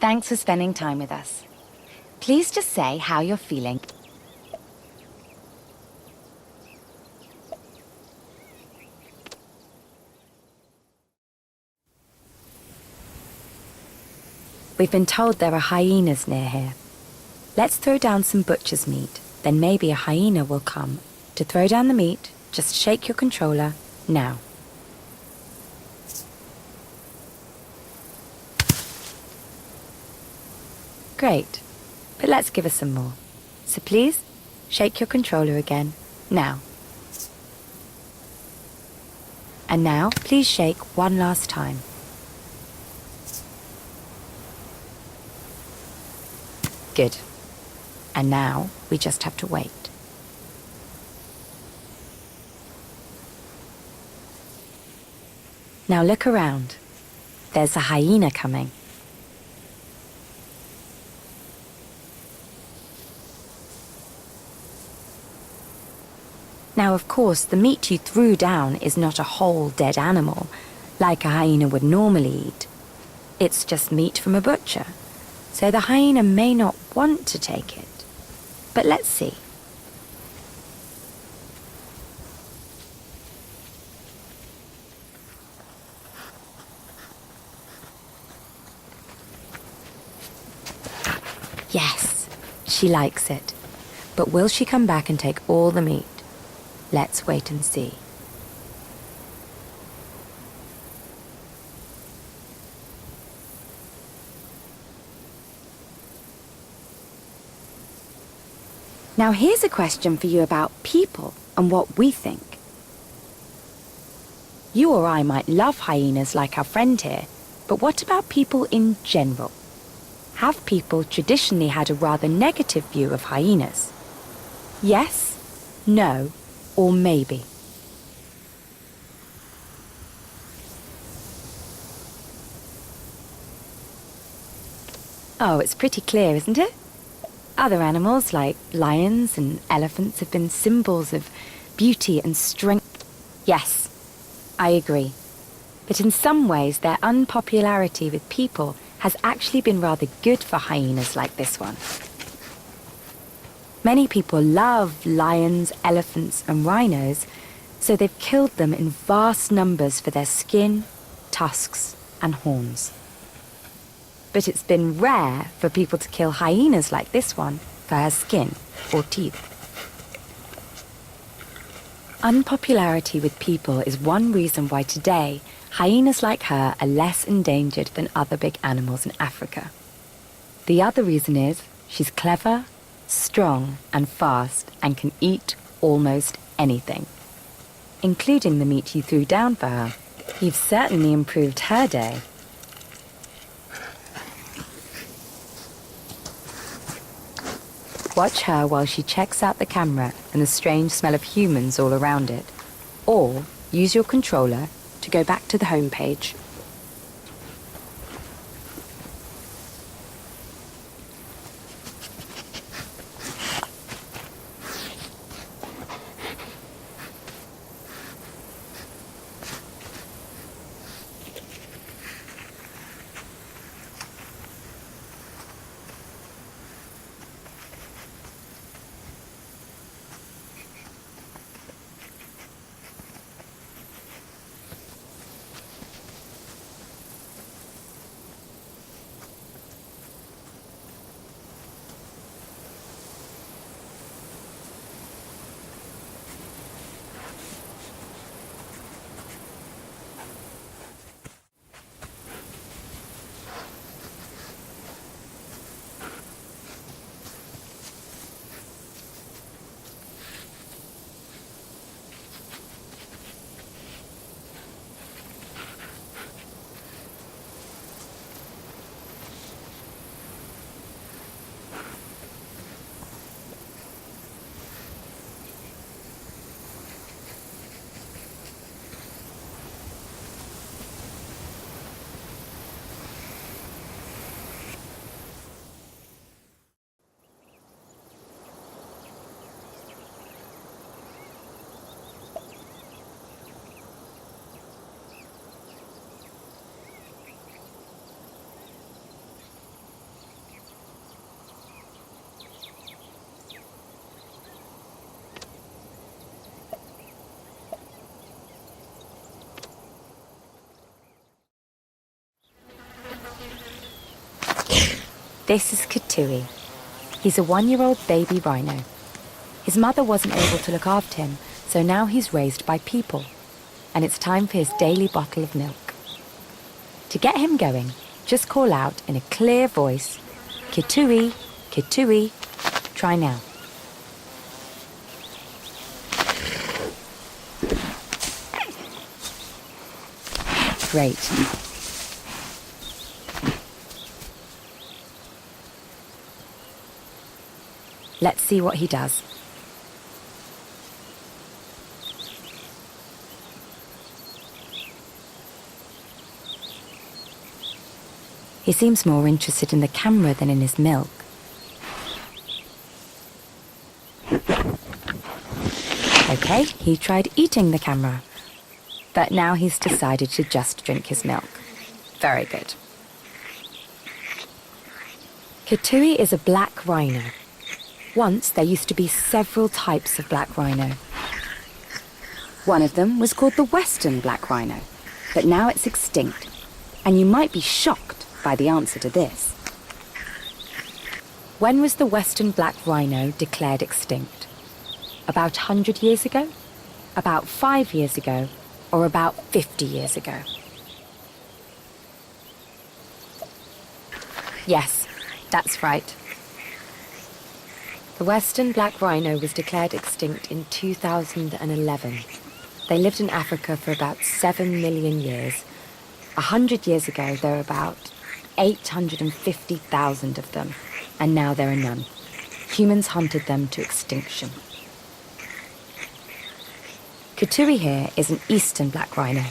Thanks for spending time with us. Please just say how you're feeling. We've been told there are hyenas near here. Let's throw down some butcher's meat, then maybe a hyena will come. To throw down the meat, just shake your controller, now. Great, but let's give us some more. So please, shake your controller again, now. And now, please shake one last time. Good. And now, we just have to wait. Now look around. There's a hyena coming. Now, of course, the meat you threw down is not a whole dead animal, like a hyena would normally eat. It's just meat from a butcher, so the hyena may not want to take it. But let's see. Yes, she likes it. But will she come back and take all the meat? Let's wait and see. Now here's a question for you about people and what we think. You or I might love hyenas like our friend here, but what about people in general? Have people traditionally had a rather negative view of hyenas? Yes, no, or maybe? Oh, it's pretty clear, isn't it? Other animals like lions and elephants have been symbols of beauty and strength. Yes, I agree. But in some ways, their unpopularity with people has actually been rather good for hyenas like this one. Many people love lions, elephants, and rhinos, so they've killed them in vast numbers for their skin, tusks, and horns. But it's been rare for people to kill hyenas like this one for her skin or teeth. Unpopularity with people is one reason why today hyenas like her are less endangered than other big animals in Africa. The other reason is she's clever, strong, and fast, and can eat almost anything, including the meat you threw down for her. You've certainly improved her day. Watch her while she checks out the camera and the strange smell of humans all around it. Or use your controller to go back to the home page. This is Katui. He's a 1-year-old baby rhino. His mother wasn't able to look after him, so now he's raised by people. And it's time for his daily bottle of milk. To get him going, just call out in a clear voice, Katui, Katui. Try now. Great. Let's see what he does. He seems more interested in the camera than in his milk. Okay, he tried eating the camera, but now he's decided to just drink his milk. Very good. Katui is a black rhino. Once there used to be several types of black rhino. One of them was called the Western black rhino, but now it's extinct, and you might be shocked by the answer to this. When was the Western black rhino declared extinct? About 100 years ago? About 5 years ago? Or about 50 years ago? Yes, that's right. The Western black rhino was declared extinct in 2011. They lived in Africa for about 7 million years. 100 years ago, there were about 850,000 of them, and now there are none. Humans hunted them to extinction. Katui here is an eastern black rhino.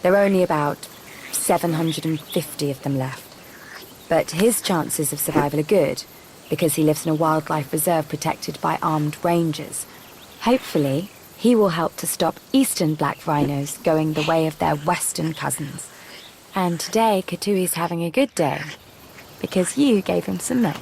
There are only about 750 of them left. But his chances of survival are good, because he lives in a wildlife reserve protected by armed rangers. Hopefully, he will help to stop eastern black rhinos going the way of their western cousins. And today, Katui's having a good day, because you gave him some milk.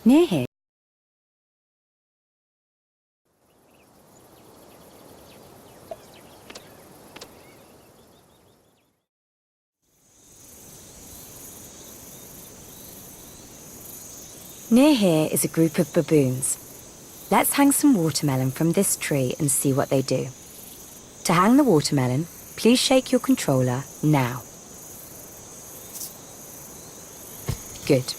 Near here, is a group of baboons. Let's hang some watermelon from this tree and see what they do. To hang the watermelon, please shake your controller now. Good.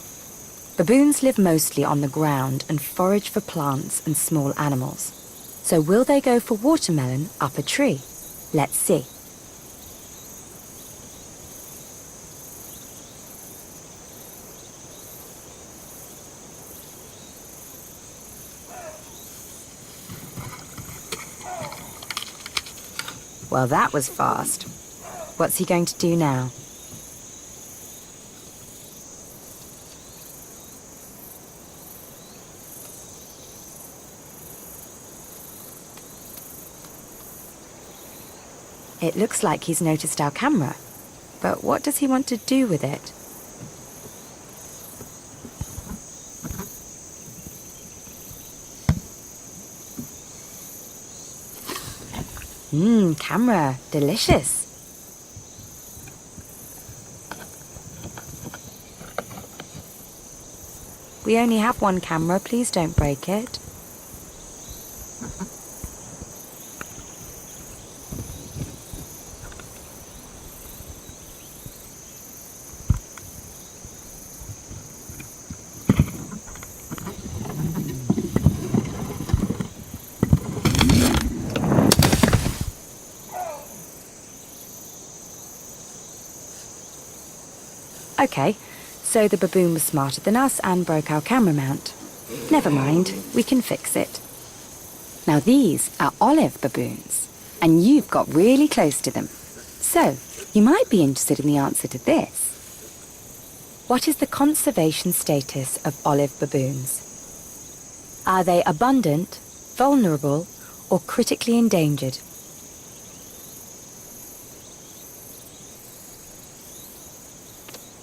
Baboons live mostly on the ground and forage for plants and small animals. So will they go for watermelon up a tree? Let's see. Well, that was fast. What's he going to do now? It looks like he's noticed our camera, but what does he want to do with it? Camera, delicious. We only have one camera, please don't break it. Okay, So the baboon was smarter than us and broke our camera mount. Never mind, we can fix it. Now these are olive baboons, and you've got really close to them. So, you might be interested in the answer to this. What is the conservation status of olive baboons? Are they abundant, vulnerable, or critically endangered?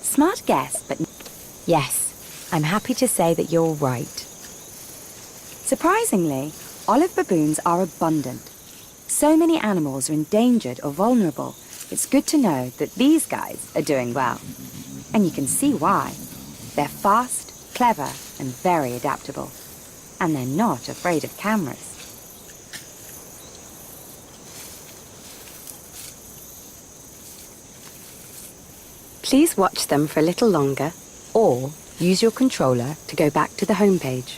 Smart guess, but yes, I'm happy to say that you're right. Surprisingly, olive baboons are abundant. So many animals are endangered or vulnerable. It's good to know that these guys are doing well. And you can see why. They're fast, clever, and very adaptable. And they're not afraid of cameras. Please watch them for a little longer, or use your controller to go back to the home page.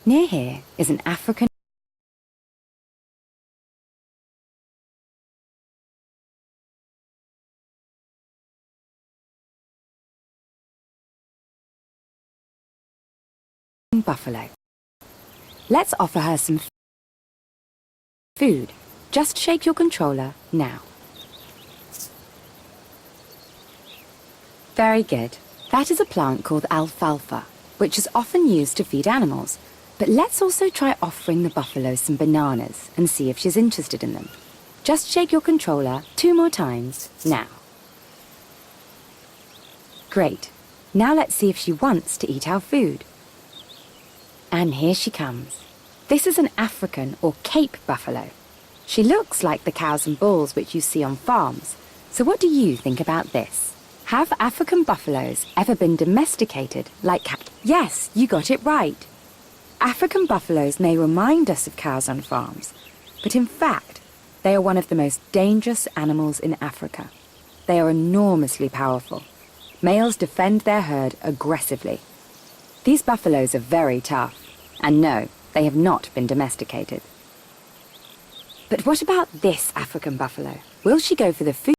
Near here is an African buffalo. Let's offer her some food. Just shake your controller now. Very good. That is a plant called alfalfa, which is often used to feed animals. But let's also try offering the buffalo some bananas and see if she's interested in them. Just shake your controller 2 more times now. Great. Now let's see if she wants to eat our food. And here she comes. This is an African or Cape buffalo. She looks like the cows and bulls which you see on farms. So what do you think about this? Have African buffaloes ever been domesticated like cows? Yes, you got it right. African buffaloes may remind us of cows on farms, but in fact, they are one of the most dangerous animals in Africa. They are enormously powerful. Males defend their herd aggressively. These buffaloes are very tough, and no, they have not been domesticated. But what about this African buffalo? Will she go for the food?